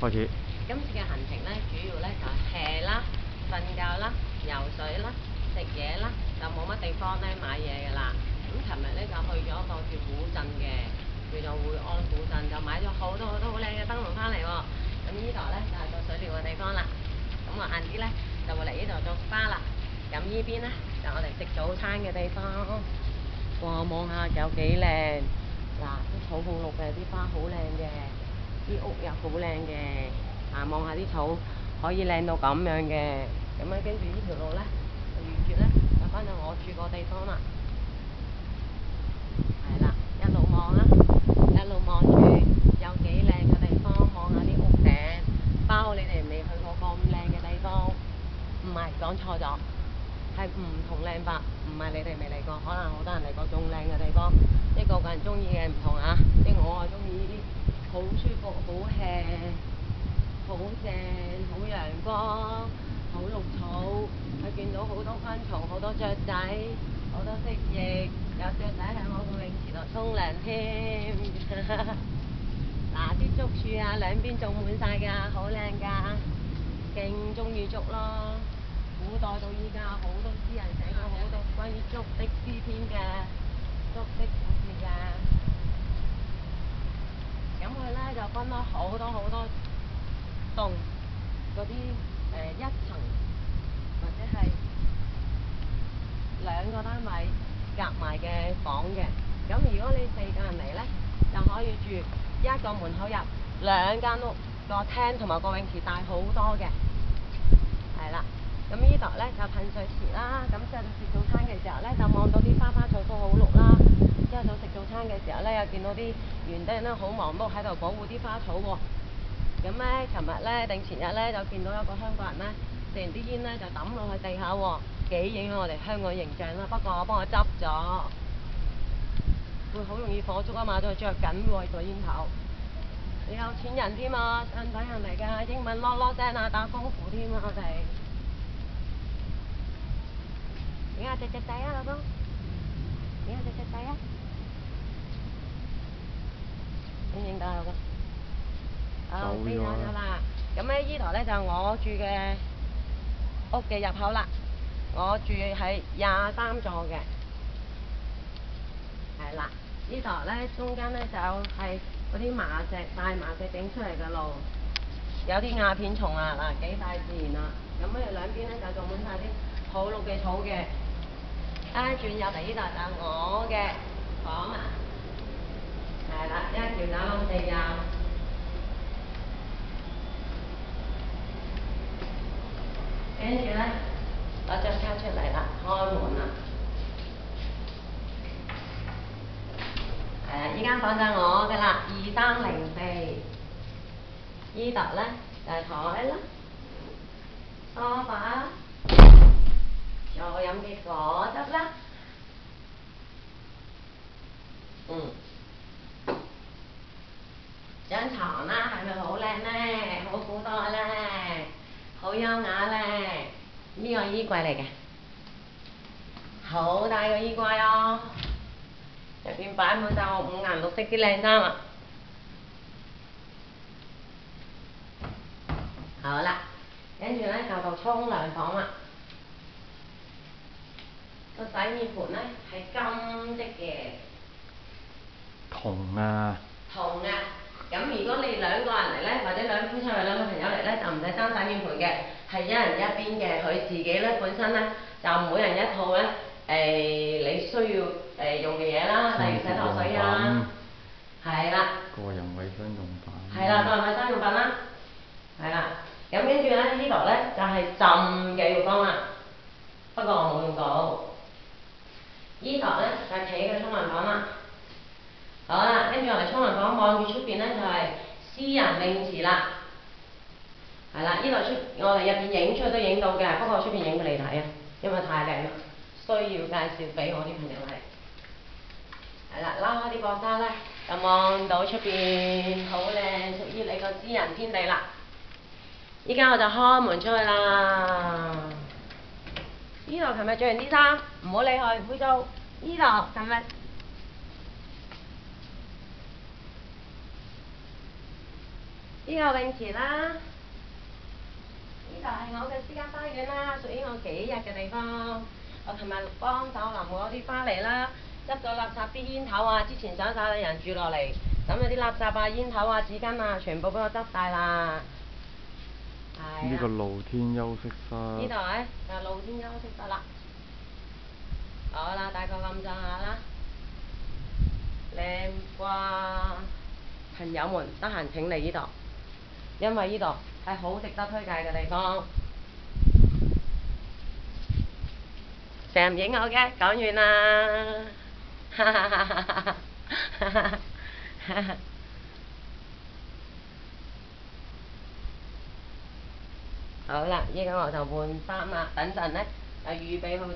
開始。今次嘅行程咧，主要咧就係 hea 啦、瞓覺啦、游水啦、食嘢啦，就冇乜地方咧買嘢㗎啦。咁尋日咧就去咗一個叫古鎮嘅，叫做會安古鎮，就買咗好多好靚嘅燈籠翻嚟喎。咁呢度咧就係個水療嘅地方啦。咁我晏啲咧就會嚟呢度做 SPA 啦。咁呢邊咧就我哋食早餐嘅地方。哇！望下有幾靚，嗱啲草好綠嘅，啲花好靚嘅，啲屋又好靚嘅。望下啲草可以靚到咁樣嘅，咁樣跟住呢條路咧，就沿住咧就翻到我住個地方啦。係啦，一路望啦，一路望住有幾靚嘅地方，望下啲屋頂，包你哋未去過咁靚嘅地方，唔係講錯咗，係唔同靚法，唔係你哋未嚟過，可能好多人嚟過仲靚嘅地方，即係個個人中意嘅唔同啊，即係我係中意呢啲好舒服、好 hea。好正，好陽光，好綠草，佢見到好多昆蟲，好多雀仔，好多蜥蜴，有雀仔喺我個泳池度沖涼添。嗱，啲竹樹啊，兩邊種滿晒㗎，好靚㗎，勁中意竹咯。古代到依家好多詩人寫過好多關於竹的詩篇嘅，竹的故事㗎。咁佢咧就分咗好多棟嗰啲一層或者係2個單位夾埋嘅房嘅。咁如果你4個人嚟咧，就可以住一個門口入2間屋，個廳同埋個泳池大好多嘅。係啦，咁呢度咧就噴水池啦。咁之後到食早餐嘅時候咧，就望到啲花草都好綠啦。之後到食早餐嘅時候咧，又見到啲園丁咧好忙碌喺度保護啲花草喎。咁咧，尋日咧定前日咧就見到一個香港人咧，食完啲煙咧就抌落去地下喎，幾影響我哋香港形象啦。不過我幫佢執咗，會好容易火燭啊嘛，仲着緊喎個煙頭。你有錢人添啊，上等人嚟㗎，英文囉囉聲啊，打功夫添啊我哋。影下隻仔啊，老公，影下隻仔啊，影到老公。飛走咗啦。咁咧依度咧就我住嘅屋嘅入口啦。我住喺23座嘅。係啦，呢度咧中間咧就係嗰啲大麻石整出嚟嘅路，有啲鴉片蟲啊，嗱幾大自然啊。咁咧兩邊咧就種滿晒啲好綠嘅草嘅。轉入嚟呢度就我嘅房啊。係啦，一條走廊直入。跟住咧，攞張卡出嚟啦，開門啦。係啊，依間房就係我嘅啦，2304。依度咧就係台啦、梳化啦，有我飲嘅果汁啦。張床啦，係咪好靚咧？好古代咧，好優雅咧。呢個衣櫃嚟嘅，好大個衣櫃哦，入邊擺滿晒我5顏6色啲靚衫啊！好啦，跟住咧就到沖涼房啦。個洗面盤咧係金色嘅。銅啊！銅啊！咁如果你2個人嚟咧，或者2夫妻或2個朋友嚟咧，就唔使爭洗面盤嘅，係一人一邊嘅。佢自己咧本身咧就每人一套咧，你需要用嘅嘢啦，例如洗頭水啊，係啦。個人衞生用品。係啦，個人衞生用品啦，係啦。咁跟住咧呢度咧就係浸嘅浴缸啦，不過我冇用到。呢度咧就係企嘅沖涼房啦。好啦，跟住我哋沖涼房望住出邊咧就係私人泳池啦。係啦，呢度我哋入邊影出都影到嘅，不過出邊影俾你睇啊，因為太靚啦，需要介紹俾我啲朋友睇。係啦，拉開啲薄紗咧，就望到出邊好靚，屬於你個私人天地啦。依家我就開門出去啦。呢度琴日着完啲衫，唔好理佢，污糟。呢度琴日。呢個泳池啦，呢度係我嘅私家花園啦，屬於我幾日嘅地方。我琴日幫手淋嗰啲花嚟啦，執咗垃圾啲煙頭啊，之前想晒有人住落嚟，咁有啲垃圾啊、煙頭啊、紙巾啊，全部幫我執晒啦。係呢個露天休息室。呢度係就露天休息室啦。好啦，大概咁上下啦。靚啩！朋友們，得閒請嚟呢度，因為呢度係好值得推介嘅地方。成日唔影我嘅，講完啦。好啦，依家我就換衫啦，等陣呢就預備好。